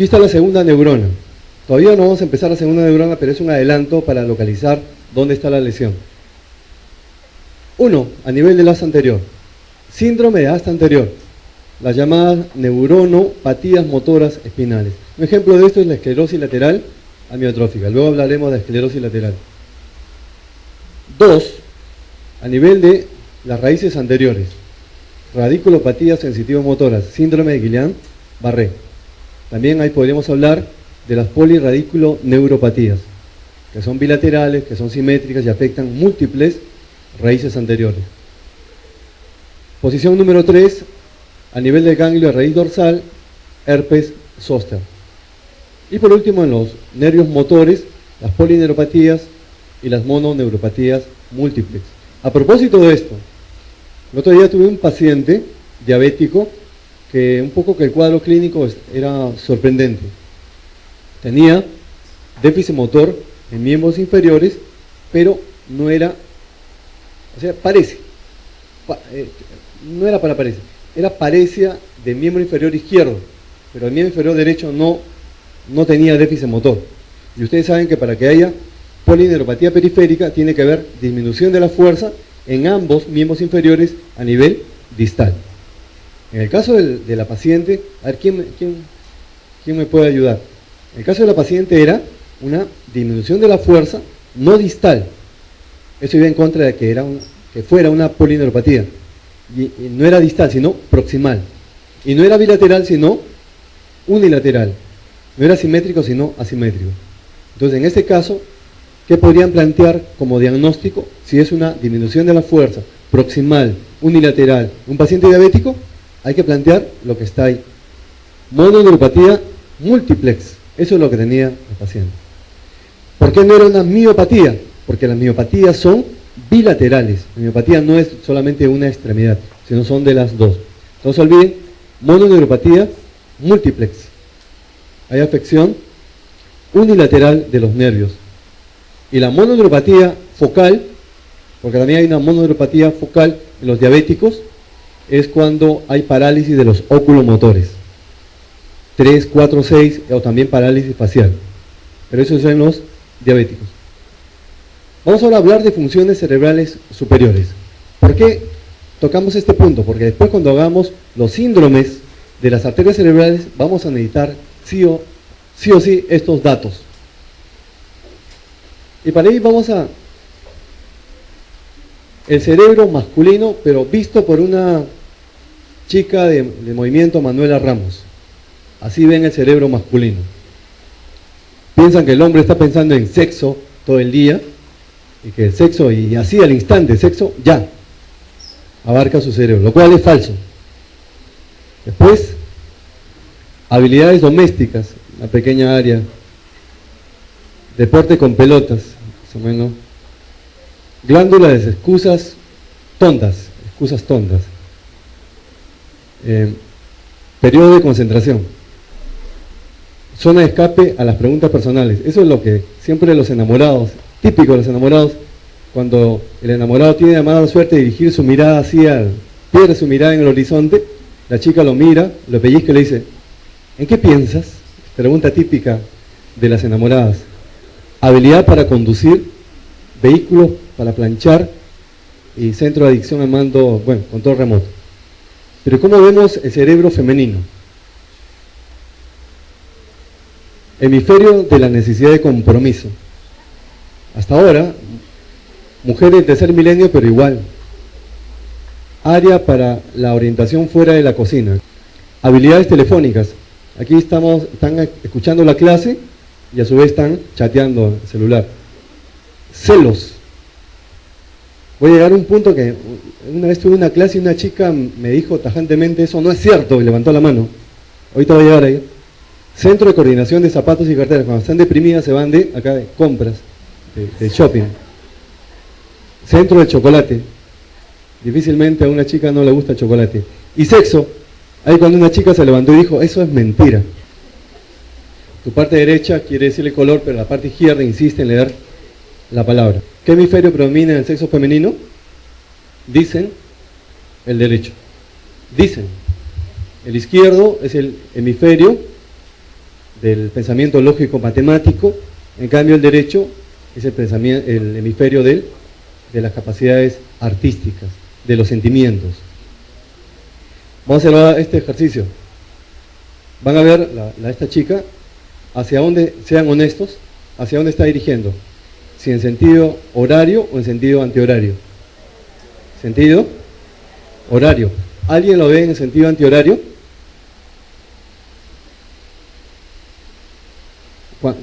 Aquí está la segunda neurona. Todavía no vamos a empezar la segunda neurona, pero es un adelanto para localizar dónde está la lesión. 1. A nivel del asta anterior. Síndrome de asta anterior. Las llamadas neuronopatías motoras espinales. Un ejemplo de esto es la esclerosis lateral amiotrófica. Luego hablaremos de esclerosis lateral. 2. A nivel de las raíces anteriores. Radiculopatías sensitivo-motoras. Síndrome de Guillain-Barré. También ahí podríamos hablar de las polirradiculoneuropatías, que son bilaterales, que son simétricas y afectan múltiples raíces anteriores. Posición número 3, a nivel del ganglio de raíz dorsal, herpes zóster. Y por último, en los nervios motores, las polineuropatías y las mononeuropatías múltiples. A propósito de esto, el otro día tuve un paciente diabético que un poco que el cuadro clínico era sorprendente. Tenía déficit motor en miembros inferiores, pero no era, o sea, parece, no era para parece, era parecia de miembro inferior izquierdo, pero el miembro inferior derecho no tenía déficit motor. Y ustedes saben que para que haya polineuropatía periférica tiene que haber disminución de la fuerza en ambos miembros inferiores a nivel distal. En el caso de la paciente, a ver, ¿quién me puede ayudar? En el caso de la paciente era una disminución de la fuerza no distal. Eso iba en contra de que fuera una polineuropatía. Y no era distal, sino proximal. Y no era bilateral, sino unilateral. No era simétrico, sino asimétrico. Entonces, en este caso, ¿qué podrían plantear como diagnóstico si es una disminución de la fuerza proximal, unilateral, un paciente diabético? Hay que plantear lo que está ahí. Mononeuropatía múltiplex. Eso es lo que tenía el paciente. ¿Por qué no era una miopatía? Porque las miopatías son bilaterales. La miopatía no es solamente una extremidad, sino son de las dos. No se olviden, mononeuropatía múltiplex. Hay afección unilateral de los nervios. Y la mononeuropatía focal, porque también hay una mononeuropatía focal en los diabéticos, es cuando hay parálisis de los oculomotores. 3, 4, 6, o también parálisis facial. Pero eso es en los diabéticos. Vamos ahora a hablar de funciones cerebrales superiores. ¿Por qué tocamos este punto? Porque después cuando hagamos los síndromes de las arterias cerebrales, vamos a necesitar sí o sí estos datos. Y para ahí vamos a... El cerebro masculino, pero visto por una chica de movimiento, Manuela Ramos. Así ven el cerebro masculino. Piensan que el hombre está pensando en sexo todo el día, y que el sexo, y así al instante, sexo ya abarca su cerebro, lo cual es falso. Después, habilidades domésticas, una pequeña área, deporte con pelotas, más o menos, glándulas de excusas tontas, periodo de concentración, zona de escape a las preguntas personales. Eso es lo que siempre los enamorados, típico de los enamorados, cuando el enamorado tiene la mala suerte de dirigir su mirada hacia, pierde su mirada en el horizonte, la chica lo mira, lo pellizca y le dice, ¿en qué piensas? Pregunta típica de las enamoradas. Habilidad para conducir, vehículos para planchar y centro de adicción a mando, bueno, control remoto. Pero ¿cómo vemos el cerebro femenino? Hemisferio de la necesidad de compromiso. Hasta ahora, mujer del tercer milenio, pero igual. Área para la orientación fuera de la cocina. Habilidades telefónicas. Aquí están escuchando la clase y a su vez están chateando el celular. Celos. Voy a llegar a un punto que una vez tuve una clase y una chica me dijo tajantemente, eso no es cierto, y levantó la mano. Ahorita voy a llegar ahí. Centro de coordinación de zapatos y carteras. Cuando están deprimidas se van de acá de compras, de shopping. Centro de chocolate. Difícilmente a una chica no le gusta el chocolate. Y sexo. Ahí cuando una chica se levantó y dijo, eso es mentira. Tu parte derecha quiere decir el color, pero la parte izquierda insiste en leer la palabra. ¿Qué hemisferio predomina en el sexo femenino? Dicen el derecho. Dicen. El izquierdo es el hemisferio del pensamiento lógico matemático, en cambio el derecho es el hemisferio de las capacidades artísticas, de los sentimientos. Vamos a hacer este ejercicio. Van a ver esta chica, hacia dónde, sean honestos, hacia dónde está dirigiendo. Si en sentido horario o en sentido antihorario. ¿Sentido? Horario. ¿Alguien lo ve en sentido antihorario?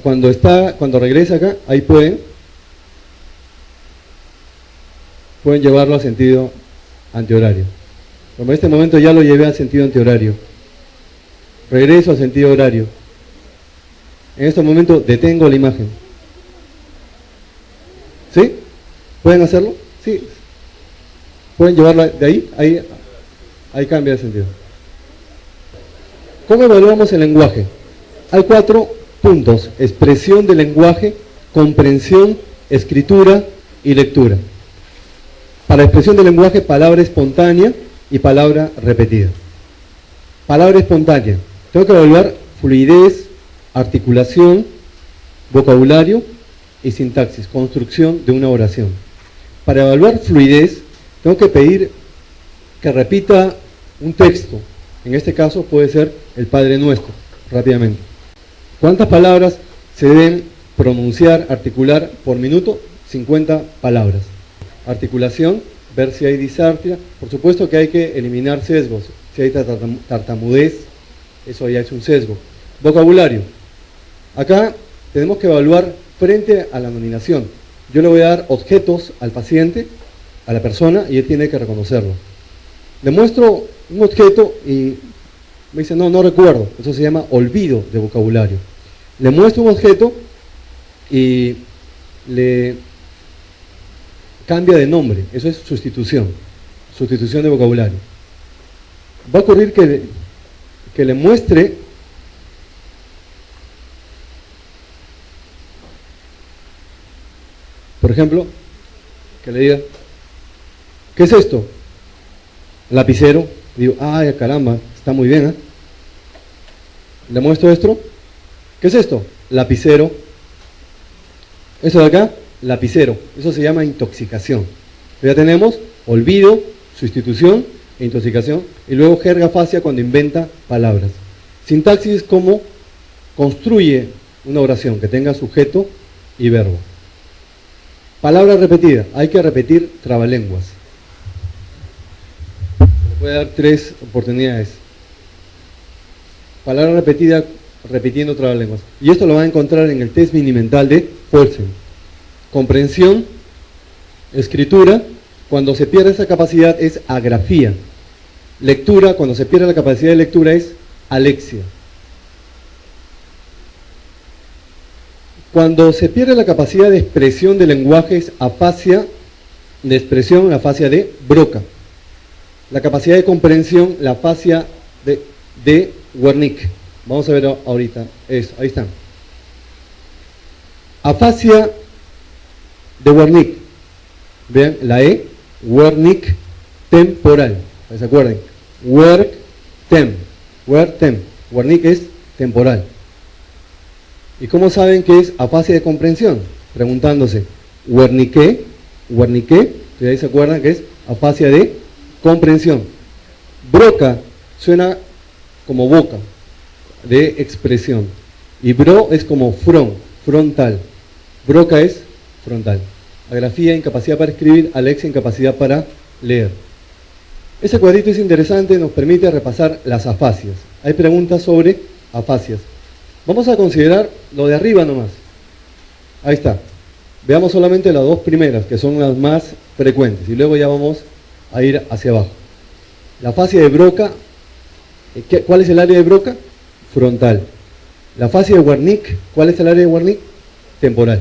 Cuando regresa acá, ahí pueden llevarlo a sentido antihorario. Como en este momento ya lo llevé al sentido antihorario. Regreso al sentido horario. En este momento detengo la imagen. ¿Sí? ¿Pueden hacerlo? Sí. ¿Pueden llevarla de ahí? Ahí cambia de sentido. ¿Cómo evaluamos el lenguaje? Hay 4 puntos: expresión del lenguaje, comprensión, escritura y lectura. Para expresión del lenguaje, palabra espontánea y palabra repetida. Palabra espontánea. Tengo que evaluar fluidez, articulación, vocabulario y sintaxis, construcción de una oración. Para evaluar fluidez, tengo que pedir que repita un texto. En este caso puede ser el Padre Nuestro, rápidamente. ¿Cuántas palabras se deben pronunciar, articular por minuto? 50 palabras. Articulación, ver si hay disartria. Por supuesto que hay que eliminar sesgos. Si hay tartamudez, eso ya es un sesgo. Vocabulario. Acá tenemos que evaluar frente a la nominación. Yo le voy a dar objetos al paciente, a la persona, y él tiene que reconocerlo. Le muestro un objeto y me dice, no recuerdo. Eso se llama olvido de vocabulario. Le muestro un objeto y le cambia de nombre. Eso es sustitución de vocabulario. Va a ocurrir que le muestre por ejemplo, que le diga, ¿qué es esto? Lapicero. Digo, ay, caramba, está muy bien, ¿eh? Le muestro esto. ¿Qué es esto? Lapicero. Eso de acá, lapicero. Eso se llama intoxicación. Ya tenemos olvido, sustitución e intoxicación. Y luego jerga facia cuando inventa palabras. Sintaxis es como construye una oración que tenga sujeto y verbo. Palabra repetida. Hay que repetir trabalenguas. Voy a dar 3 oportunidades. Palabra repetida, repitiendo trabalenguas. Y esto lo van a encontrar en el test mini-mental de Paulsen. Comprensión, escritura. Cuando se pierde esa capacidad es agrafía. Lectura, cuando se pierde la capacidad de lectura es alexia. Cuando se pierde la capacidad de expresión del lenguaje es afasia de expresión, afasia de Broca. La capacidad de comprensión, la afasia de Wernicke. Vamos a ver ahorita eso, ahí están. Afasia de Wernicke. Vean, la E, Wernicke, temporal. ¿Se acuerdan? Werk-tem. Wernicke es temporal. ¿Y cómo saben que es afasia de comprensión? Preguntándose, Wernicke, y ahí se acuerdan que es afasia de comprensión. Broca suena como boca, de expresión. Y bro es como frontal. Broca es frontal. Agrafía, incapacidad para escribir, alexia, incapacidad para leer. Ese cuadrito es interesante, nos permite repasar las afasias. Hay preguntas sobre afasias. Vamos a considerar lo de arriba nomás. Ahí está. Veamos solamente las 2 primeras, que son las más frecuentes, y luego ya vamos a ir hacia abajo. La afasia de Broca, ¿cuál es el área de Broca? Frontal. La afasia de Wernicke, ¿cuál es el área de Wernicke? Temporal.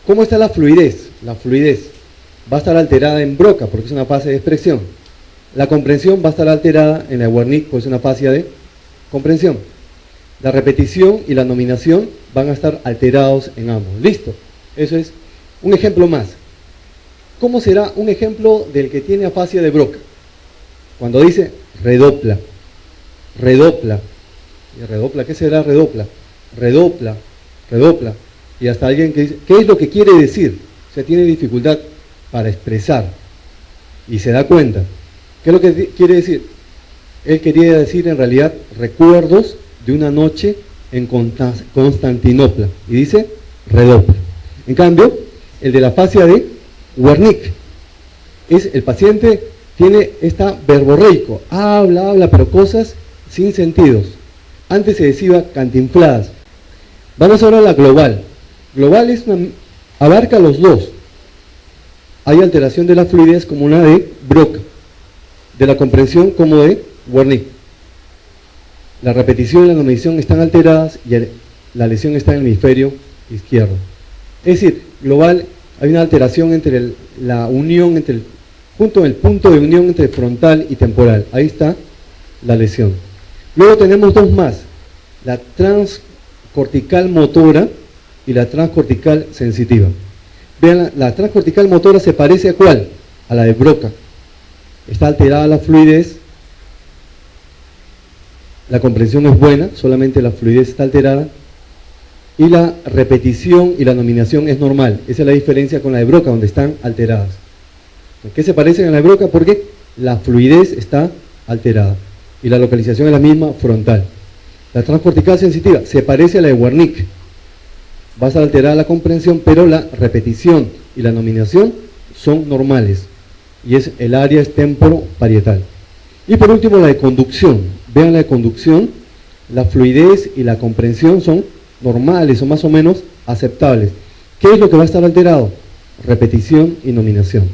¿Cómo está la fluidez? La fluidez va a estar alterada en Broca, porque es una afasia de expresión. La comprensión va a estar alterada en la de Wernicke, porque es una afasia de comprensión. La repetición y la nominación van a estar alterados en ambos. Listo. Eso es un ejemplo más. ¿Cómo será un ejemplo del que tiene afasia de Broca? Cuando dice redopla. Y redopla, ¿qué será redopla? Redopla, redopla. Y hasta alguien que dice, ¿qué es lo que quiere decir? O sea, tiene dificultad para expresar. Y se da cuenta. ¿Qué es lo que quiere decir? Él quería decir en realidad recuerdos de una noche en Constantinopla. Y dice redopla. En cambio, el de la fascia de Wernicke es el paciente está verborreico, habla, pero cosas sin sentidos. Antes se decía cantinfladas. Vamos ahora a la global. Global abarca los dos. Hay alteración de la fluidez como una de Broca, de la comprensión como de Wernicke. La repetición y la nominación están alteradas y la lesión está en el hemisferio izquierdo. Es decir, global, hay una alteración entre la unión entre el punto de unión entre frontal y temporal. Ahí está la lesión. Luego tenemos dos más, la transcortical motora y la transcortical sensitiva. Vean, la transcortical motora se parece a ¿cuál? A la de Broca. Está alterada la fluidez, la comprensión es buena, solamente la fluidez está alterada, y la repetición y la nominación es normal. Esa es la diferencia con la de Broca, donde están alteradas. ¿Por qué se parecen a la de Broca? Porque la fluidez está alterada y la localización es la misma, frontal. La transcortical sensitiva se parece a la de Wernicke. Va a estar alterada la comprensión, pero la repetición y la nominación son normales. Y el área es temporoparietal. Y por último, la de conducción. Vean la de conducción, la fluidez y la comprensión son normales o más o menos aceptables. ¿Qué es lo que va a estar alterado? Repetición y nominación.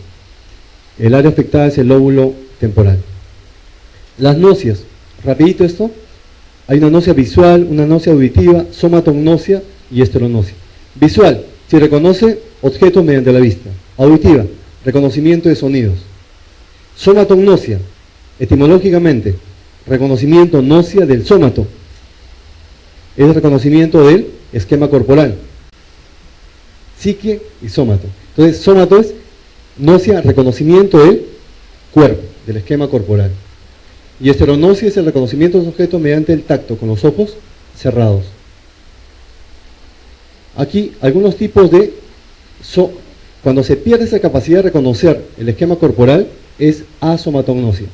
El área afectada es el lóbulo temporal. Las náuseas, rapidito esto, hay una náusea visual, una náusea auditiva, somatognosia y esteronosia. Visual, si reconoce objetos mediante la vista. Auditiva, reconocimiento de sonidos. Somatognosia, etimológicamente, reconocimiento náusea del sómato. Es reconocimiento del esquema corporal. Psique y sómato. Entonces, sómato es náusea, reconocimiento del cuerpo, del esquema corporal. Y esteronosia es el reconocimiento de los objetos mediante el tacto, con los ojos cerrados. Aquí, algunos tipos de... cuando se pierde esa capacidad de reconocer el esquema corporal, es asomatognosia.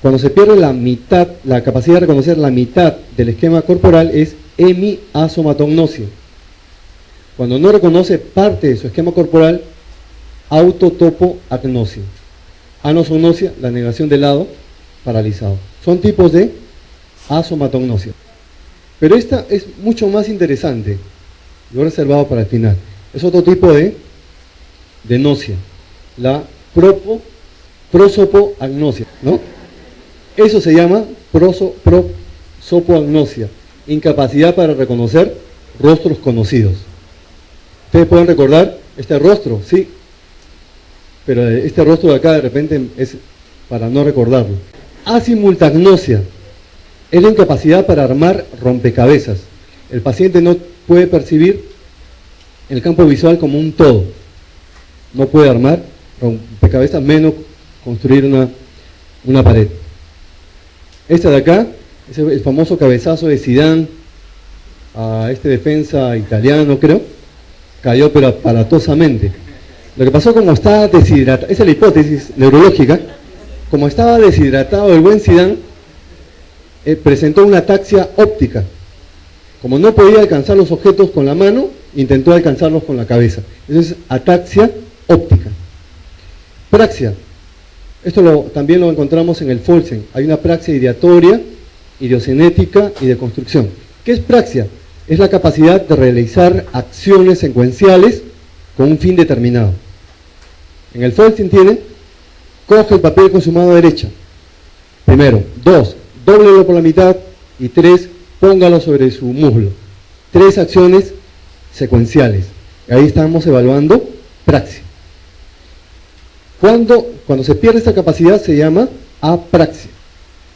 Cuando se pierde la capacidad de reconocer la mitad del esquema corporal, es hemiasomatognosia. Cuando no reconoce parte de su esquema corporal, autotopoagnosia. Anosognosia, la negación del lado paralizado. Son tipos de asomatognosia. Pero esta es mucho más interesante. Lo he reservado para el final. Es otro tipo de náusea. La prosopoagnosia, ¿no? Eso se llama prosopoagnosia. Incapacidad para reconocer rostros conocidos. Ustedes pueden recordar este rostro, sí. Pero este rostro de acá de repente es para no recordarlo. Asimultagnosia es la incapacidad para armar rompecabezas. El paciente no puede percibir el campo visual como un todo. No puede armar rompecabezas, menos construir una pared. Esta de acá es el famoso cabezazo de Zidane a este defensa italiano, creo. Cayó pero aparatosamente. Lo que pasó, como estaba deshidratado, esa es la hipótesis neurológica, como estaba deshidratado el buen Zidane, presentó una ataxia óptica. Como no podía alcanzar los objetos con la mano, intentó alcanzarlos con la cabeza. Eso es ataxia óptica. Praxia. Esto también lo encontramos en el Folsen. Hay una praxia ideatoria, idiocinética y de construcción. ¿Qué es praxia? Es la capacidad de realizar acciones secuenciales con un fin determinado. En el Folsen tiene, coge el papel con su mano derecha. Primero. 2, dóblelo por la mitad. Y 3, póngalo sobre su muslo. 3 acciones secuenciales. Ahí estamos evaluando praxia. Cuando se pierde esta capacidad se llama apraxia.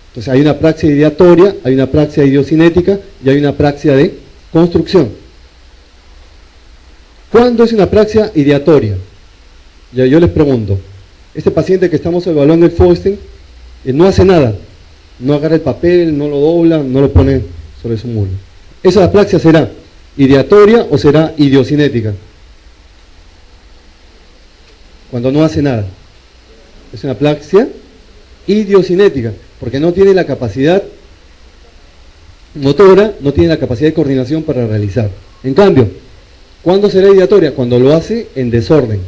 Entonces hay una praxia ideatoria, hay una praxia idiocinética y hay una praxia de construcción. ¿Cuándo es una praxia ideatoria? Ya yo les pregunto, este paciente que estamos evaluando el Folsen no hace nada, no agarra el papel, no lo dobla, no lo pone sobre su muslo. ¿Esa apraxia será ideatoria o será idiocinética? Cuando no hace nada. Es una apraxia idiocinética, porque no tiene la capacidad motora, no tiene la capacidad de coordinación para realizar. En cambio, ¿cuándo será ideatoria? Cuando lo hace en desorden.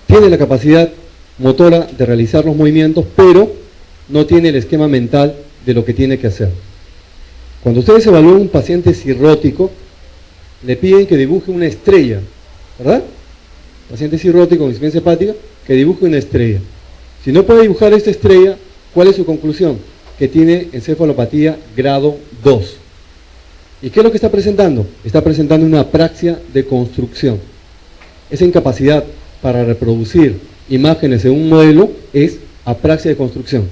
Tiene la capacidad motora de realizar los movimientos, pero no tiene el esquema mental de lo que tiene que hacer. Cuando ustedes evalúan un paciente cirrótico, le piden que dibuje una estrella, ¿verdad? Paciente cirrótico con insuficiencia hepática, que dibuje una estrella. Si no puede dibujar esta estrella, ¿cuál es su conclusión? Que tiene encefalopatía grado 2. ¿Y qué es lo que está presentando? Está presentando una apraxia de construcción. Esa incapacidad para reproducir imágenes en un modelo es apraxia de construcción.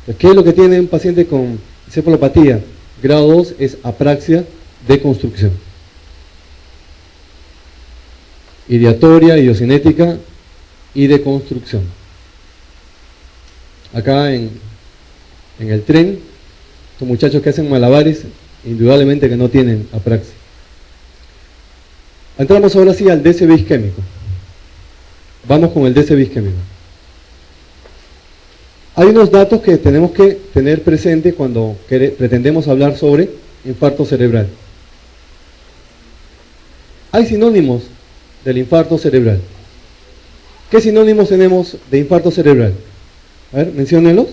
Entonces, ¿qué es lo que tiene un paciente con encefalopatía grado 2? Es apraxia de construcción. Ideatoria, idiocinética y de construcción. Acá en el tren, estos muchachos que hacen malabares, indudablemente que no tienen apraxia. Entramos ahora sí al DCB isquémico. Vamos con el DCB isquémico. Hay unos datos que tenemos que tener presente cuando pretendemos hablar sobre infarto cerebral. Hay sinónimos del infarto cerebral. ¿Qué sinónimos tenemos de infarto cerebral? A ver, menciónenlos.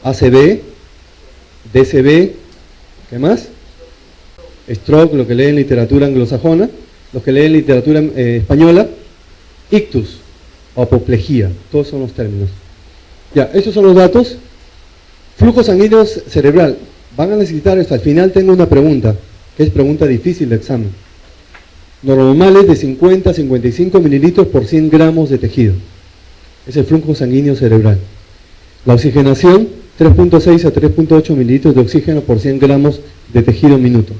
ACV, DCB, ¿qué más? Stroke, lo que leen en literatura anglosajona, los que leen literatura española, ictus, o apoplejía, todos son los términos. Ya, estos son los datos. Flujo sanguíneo cerebral. Van a necesitar esto. Al final tengo una pregunta, que es pregunta difícil de examen. Normales de 50 a 55 mililitros por 100 gramos de tejido. Es el flujo sanguíneo cerebral. La oxigenación, 3.6 a 3.8 mililitros de oxígeno por 100 gramos de tejido minuto.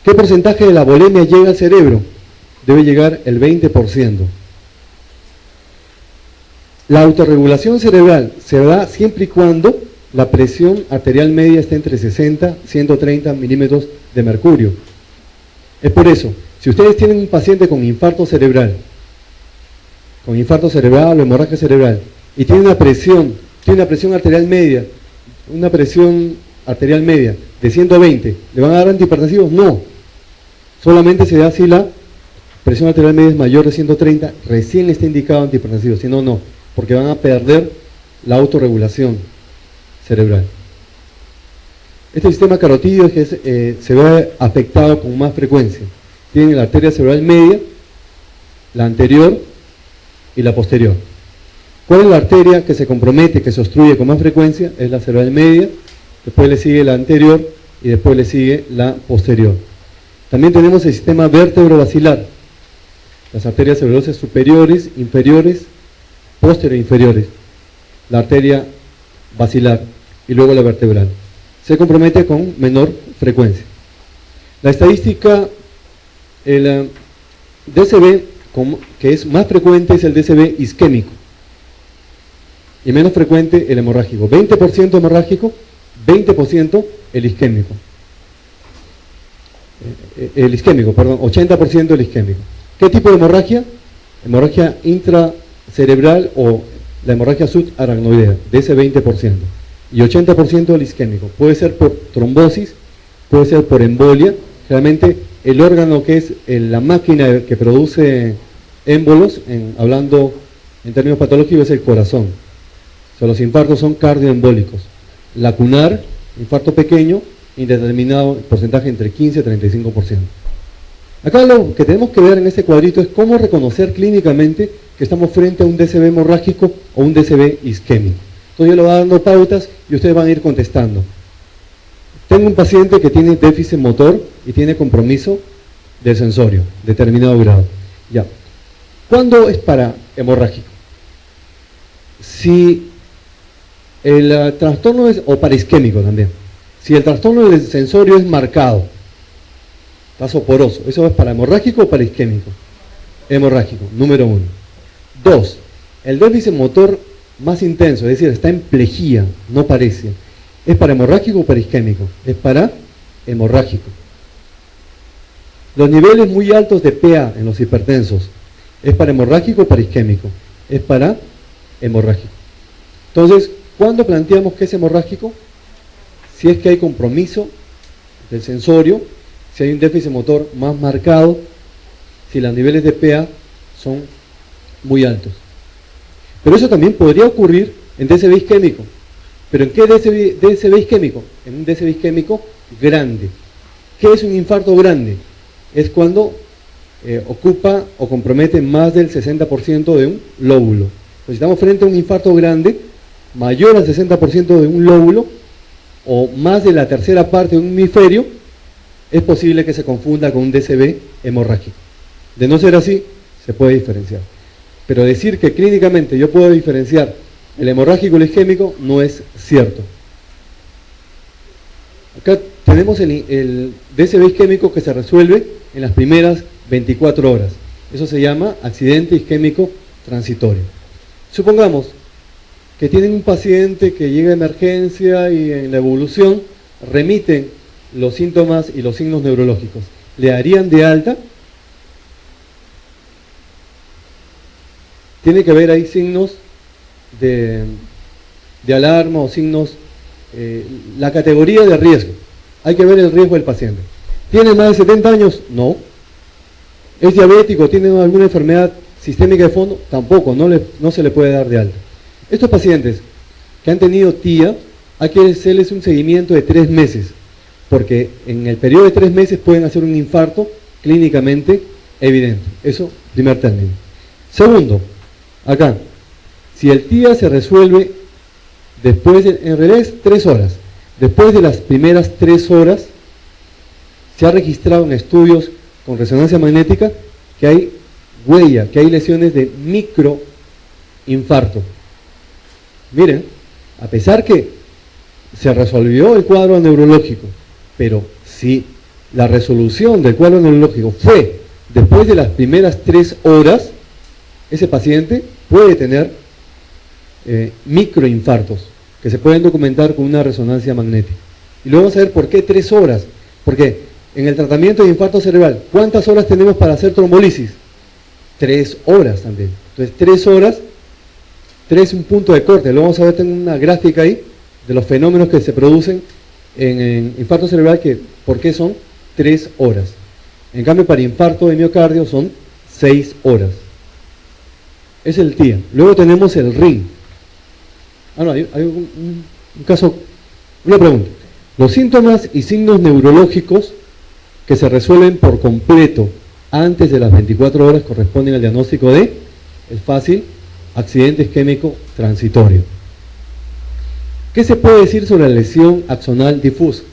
¿Qué porcentaje de la volemia llega al cerebro? Debe llegar el 20%. La autorregulación cerebral se da siempre y cuando la presión arterial media esté entre 60 y 130 milímetros de mercurio. Es por eso, si ustedes tienen un paciente con infarto cerebral o hemorragia cerebral, y tiene una presión arterial media, de 120, ¿le van a dar antihipertensivos? No. Solamente se da si la presión arterial media es mayor de 130, recién está indicado antihipertensivo, si no, no, porque van a perder la autorregulación cerebral. Este sistema carotídeo es que se ve afectado con más frecuencia. Tienen la arteria cerebral media, la anterior y la posterior. ¿Cuál es la arteria que se compromete, que se obstruye con más frecuencia? Es la cerebral media, después le sigue la anterior y después le sigue la posterior. También tenemos el sistema vértebro-basilar, las arterias cerebrosas superiores, inferiores, posterior e inferiores, la arteria basilar y luego la vertebral. Se compromete con menor frecuencia. La estadística, el DCB que es más frecuente es el DCB isquémico y menos frecuente el hemorrágico. 20% hemorrágico, 20% el isquémico. 80% el isquémico. ¿Qué tipo de hemorragia? Hemorragia intracerebral o la hemorragia subaracnoidea, de ese 20%. Y 80% el isquémico. Puede ser por trombosis, puede ser por embolia. Realmente el órgano que es la máquina que produce émbolos, hablando en términos patológicos, es el corazón. O sea, los infartos son cardioembólicos. Lacunar, infarto pequeño, indeterminado porcentaje entre 15 y 35%. Acá lo que tenemos que ver en este cuadrito es cómo reconocer clínicamente que estamos frente a un DCB hemorrágico o un DCB isquémico. Entonces yo le voy dando pautas y ustedes van a ir contestando. Tengo un paciente que tiene déficit motor y tiene compromiso del sensorio, determinado grado. Ya. ¿Cuándo es para hemorrágico? Si el trastorno es, o para isquémico también, si el trastorno del sensorio es marcado, vaso poroso, ¿eso es para hemorrágico o para isquémico? Hemorrágico, número 1. 2. El déficit motor más intenso, es decir, está en plejía, no parece, ¿Es para hemorrágico o para isquémico? Es para hemorrágico. Los niveles muy altos de PA en los hipertensos, ¿es para hemorrágico o para isquémico? Es para hemorrágico. Entonces, ¿cuándo planteamos que es hemorrágico? Si es que hay compromiso del sensorio, si hay un déficit motor más marcado, si los niveles de PA son muy altos. Pero eso también podría ocurrir en DSB isquémico. ¿Pero en qué DSB isquémico? En un DSB isquémico grande. ¿Qué es un infarto grande? Es cuando ocupa o compromete más del 60% de un lóbulo. Pues estamos frente a un infarto grande, mayor al 60% de un lóbulo, o más de la tercera parte de un hemisferio, es posible que se confunda con un DSB hemorrágico. De no ser así, se puede diferenciar. Pero decir que clínicamente yo puedo diferenciar el hemorrágico y el isquémico no es cierto. Acá tenemos el DSB isquémico que se resuelve en las primeras 24 horas. Eso se llama accidente isquémico transitorio. Supongamos que tienen un paciente que llega a emergencia y en la evolución remiten los síntomas y los signos neurológicos. ¿Le harían de alta? Tiene que haber ahí signos de alarma o signos, la categoría de riesgo. Hay que ver el riesgo del paciente. ¿Tiene más de 70 años? No. ¿Es diabético? ¿Tiene alguna enfermedad sistémica de fondo? Tampoco, no se le puede dar de alta. Estos pacientes que han tenido TIA, hay que hacerles un seguimiento de 3 meses, porque en el periodo de 3 meses pueden hacer un infarto clínicamente evidente. Eso, primer término. Segundo, acá, si el TIA se resuelve después, en realidad es 3 horas, después de las primeras 3 horas, se ha registrado en estudios con resonancia magnética que hay huella, que hay lesiones de microinfarto. Miren, a pesar que se resolvió el cuadro neurológico, pero si la resolución del cuadro neurológico fue después de las primeras 3 horas, ese paciente puede tener microinfartos que se pueden documentar con una resonancia magnética. Y luego vamos a ver por qué 3 horas. Porque en el tratamiento de infarto cerebral, ¿cuántas horas tenemos para hacer trombolisis? 3 horas también. Entonces 3 horas, 3 un punto de corte. Lo vamos a ver, tengo una gráfica ahí de los fenómenos que se producen en infarto cerebral, que por qué son 3 horas. En cambio, para infarto de miocardio son 6 horas. Es el TIA. Luego tenemos el RIN. Hay un caso, una pregunta. Los síntomas y signos neurológicos que se resuelven por completo antes de las 24 horas corresponden al diagnóstico de, es fácil, accidente isquémico transitorio. ¿Qué se puede decir sobre la lesión axonal difusa?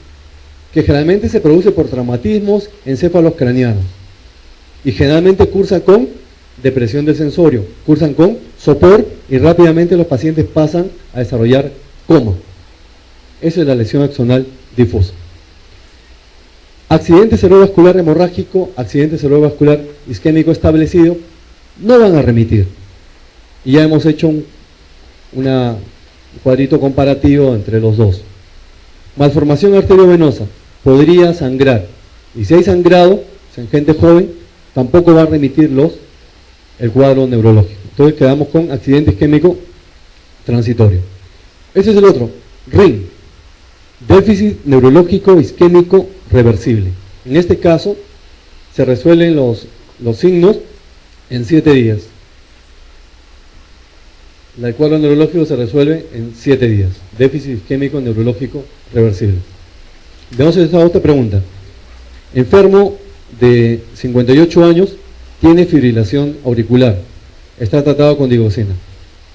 Que generalmente se produce por traumatismos encéfalos craneanos y generalmente cursa con depresión del sensorio, cursan con sopor y rápidamente los pacientes pasan a desarrollar coma. Esa es la lesión axonal difusa. Accidente cerebrovascular hemorrágico, accidente cerebrovascular isquémico establecido, no van a remitir. Y ya hemos hecho un cuadrito comparativo entre los dos. Malformación arteriovenosa, podría sangrar. Y si hay sangrado, en gente joven, tampoco va a remitir el cuadro neurológico. Entonces quedamos con accidente isquémico transitorio. Ese es el otro, RIN, déficit neurológico isquémico reversible. En este caso se resuelven los signos en 7 días. El cuadro neurológico se resuelve en 7 días. Déficit isquémico neurológico reversible. Veamos esta otra pregunta. Enfermo de 58 años, tiene fibrilación auricular, está tratado con digoxina.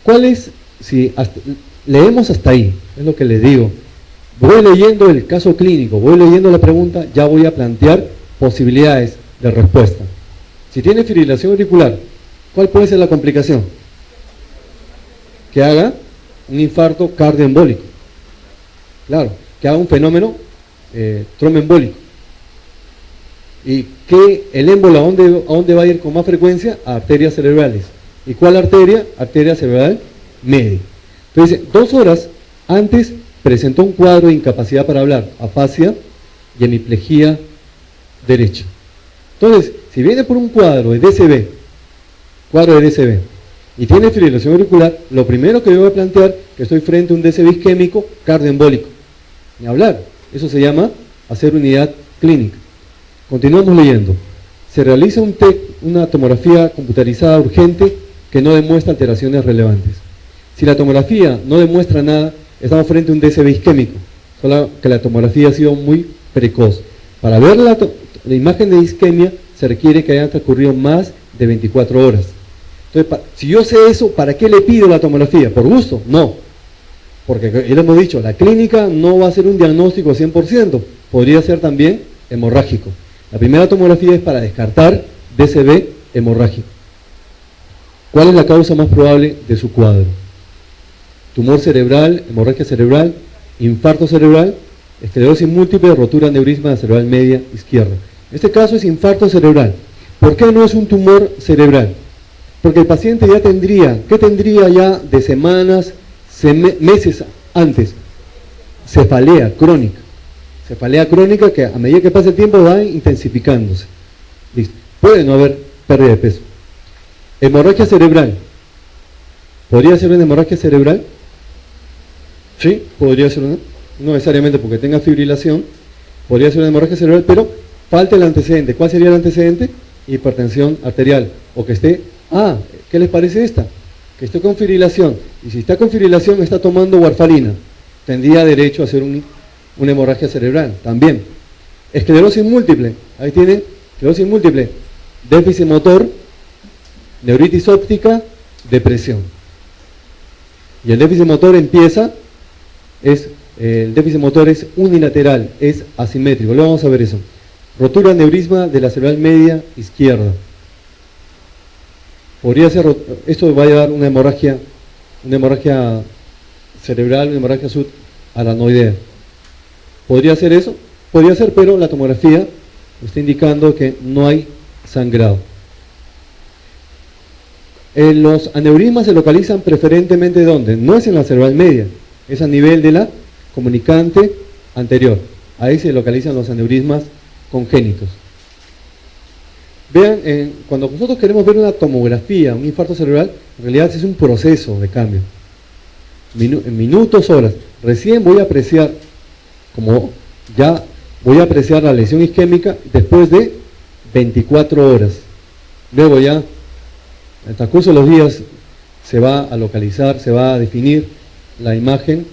¿Cuál es, leemos hasta ahí, es lo que les digo, voy leyendo el caso clínico, voy leyendo la pregunta, ya voy a plantear posibilidades de respuesta. Si tiene fibrilación auricular, ¿cuál puede ser la complicación? Que haga un infarto cardioembólico. Claro, que haga un fenómeno tromboembólico. Y que el émbolo, ¿a dónde va a ir con más frecuencia? A arterias cerebrales. ¿Y cuál arteria? Arteria cerebral media. Entonces, 2 horas antes presentó un cuadro de incapacidad para hablar, afasia y hemiplegia derecha. Entonces, si viene por un cuadro de DCB, y tiene fibrilación auricular, lo primero que yo voy a plantear que estoy frente a un DCB isquémico cardioembólico. Ni hablar, eso se llama hacer unidad clínica. Continuamos leyendo. Se realiza un TEC, una tomografía computarizada urgente que no demuestra alteraciones relevantes. Si la tomografía no demuestra nada, estamos frente a un DCB isquémico, solo que la tomografía ha sido muy precoz. Para ver la imagen de isquemia se requiere que hayan transcurrido más de 24 horas. Entonces, si yo sé eso, ¿para qué le pido la tomografía? ¿Por gusto? No. Porque ya lo hemos dicho, la clínica no va a ser un diagnóstico 100%, podría ser también hemorrágico. La primera tomografía es para descartar DCB hemorrágico. ¿Cuál es la causa más probable de su cuadro? Tumor cerebral, hemorragia cerebral, infarto cerebral, esclerosis múltiple, rotura aneurisma cerebral media izquierda. En este caso es infarto cerebral. ¿Por qué no es un tumor cerebral? Porque el paciente ya tendría, ¿qué tendría ya de semanas, meses antes? Cefalea crónica. Cefalea crónica que a medida que pasa el tiempo va intensificándose. ¿Listo? Puede no haber pérdida de peso. Hemorragia cerebral. ¿Podría ser una hemorragia cerebral? Sí, podría ser una. No necesariamente porque tenga fibrilación. Podría ser una hemorragia cerebral, pero falta el antecedente. ¿Cuál sería el antecedente? Hipertensión arterial. O que esté, ¿qué les parece esta? Que esté con fibrilación. Y si está con fibrilación, está tomando warfarina. Tendría derecho a hacer una hemorragia cerebral también. Esclerosis múltiple. Ahí tienen, esclerosis múltiple. Déficit motor, neuritis óptica, depresión. Y el déficit motor el déficit motor es unilateral, es asimétrico. Luego vamos a ver eso. Rotura aneurisma de la cerebral media izquierda. Podría ser, esto va a llevar una hemorragia cerebral, una hemorragia subaranoidea. ¿Podría ser eso? Podría ser, pero la tomografía está indicando que no hay sangrado. Los aneurismas se localizan preferentemente ¿dónde? No es en la cerebral media, es a nivel de la comunicante anterior. Ahí se localizan los aneurismas congénitos. Vean, cuando nosotros queremos ver una tomografía, un infarto cerebral, en realidad es un proceso de cambio. En minutos, horas. Recién voy a apreciar, la lesión isquémica después de 24 horas. Luego ya, en el transcurso de los días, se va a localizar, se va a definir la imagen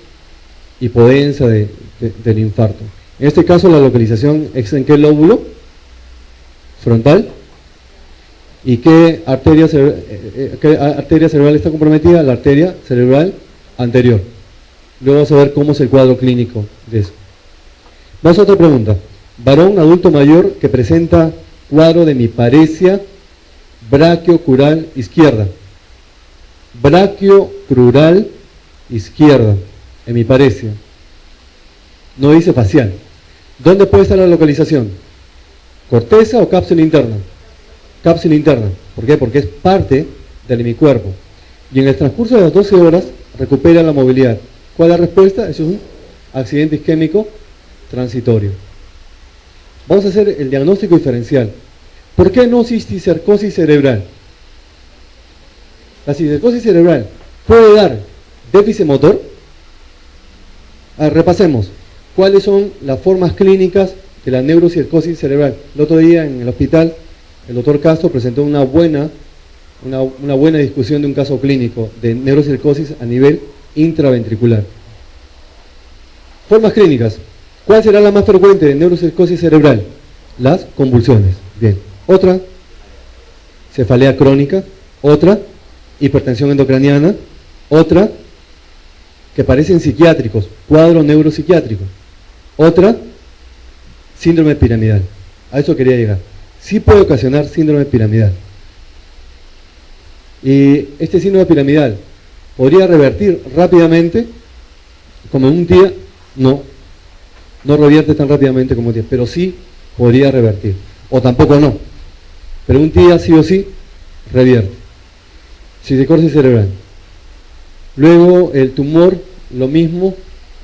hipodensa del infarto. En este caso la localización es en qué lóbulo frontal y qué arteria cerebral está comprometida, la arteria cerebral anterior. Luego vamos a ver cómo es el cuadro clínico de eso. Vamos a otra pregunta. Varón adulto mayor que presenta cuadro de hemiparesia brachiocrural izquierda. Brachiocrural izquierda, hemiparesia. No dice facial. ¿Dónde puede estar la localización? ¿Corteza o cápsula interna? Cápsula interna. ¿Por qué? Porque es parte del hemicuerpo. Y en el transcurso de las 12 horas recupera la movilidad. ¿Cuál es la respuesta? Eso es un accidente isquémico transitorio. Vamos a hacer el diagnóstico diferencial. ¿Por qué no cisticercosis cerebral? La cisticercosis cerebral puede dar déficit motor. Repasemos. ¿Cuáles son las formas clínicas de la neurocisticercosis cerebral? El otro día en el hospital, el doctor Castro presentó una buena discusión de un caso clínico de neurocisticercosis a nivel intraventricular. Formas clínicas. ¿Cuál será la más frecuente de neurocisticercosis cerebral? Las convulsiones. Bien. Otra, cefalea crónica. Otra, hipertensión endocraniana. Otra, que parecen psiquiátricos, cuadro neuropsiquiátrico. Otra, síndrome piramidal. A eso quería llegar. Sí puede ocasionar síndrome piramidal. Y este síndrome piramidal podría revertir rápidamente, como en un día. No revierte tan rápidamente como un día, pero sí podría revertir. O tampoco no. Pero un día sí o sí revierte. Cisticercosis cerebral. Luego el tumor, lo mismo,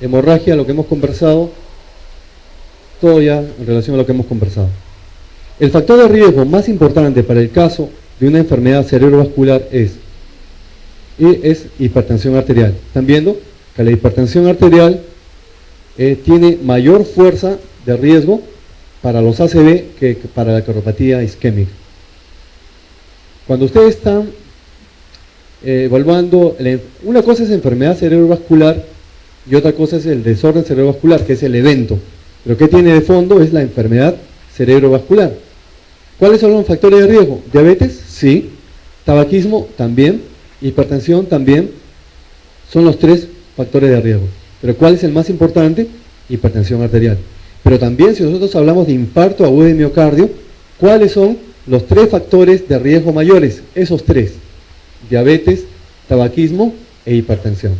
hemorragia, lo que hemos conversado, todo ya en relación a lo que hemos conversado. El factor de riesgo más importante para el caso de una enfermedad cerebrovascular es hipertensión arterial. ¿Están viendo? Que la hipertensión arterial tiene mayor fuerza de riesgo para los ACV que para la cardiopatía isquémica. Cuando ustedes están evaluando, una cosa es enfermedad cerebrovascular y otra cosa es el desorden cerebrovascular, que es el evento. Pero ¿qué tiene de fondo? Es la enfermedad cerebrovascular. ¿Cuáles son los factores de riesgo? Diabetes, sí. Tabaquismo, también. Hipertensión, también. Son los 3 factores de riesgo. Pero ¿cuál es el más importante? Hipertensión arterial. Pero también, si nosotros hablamos de infarto agudo de miocardio, ¿cuáles son los 3 factores de riesgo mayores? Esos 3: diabetes, tabaquismo e hipertensión.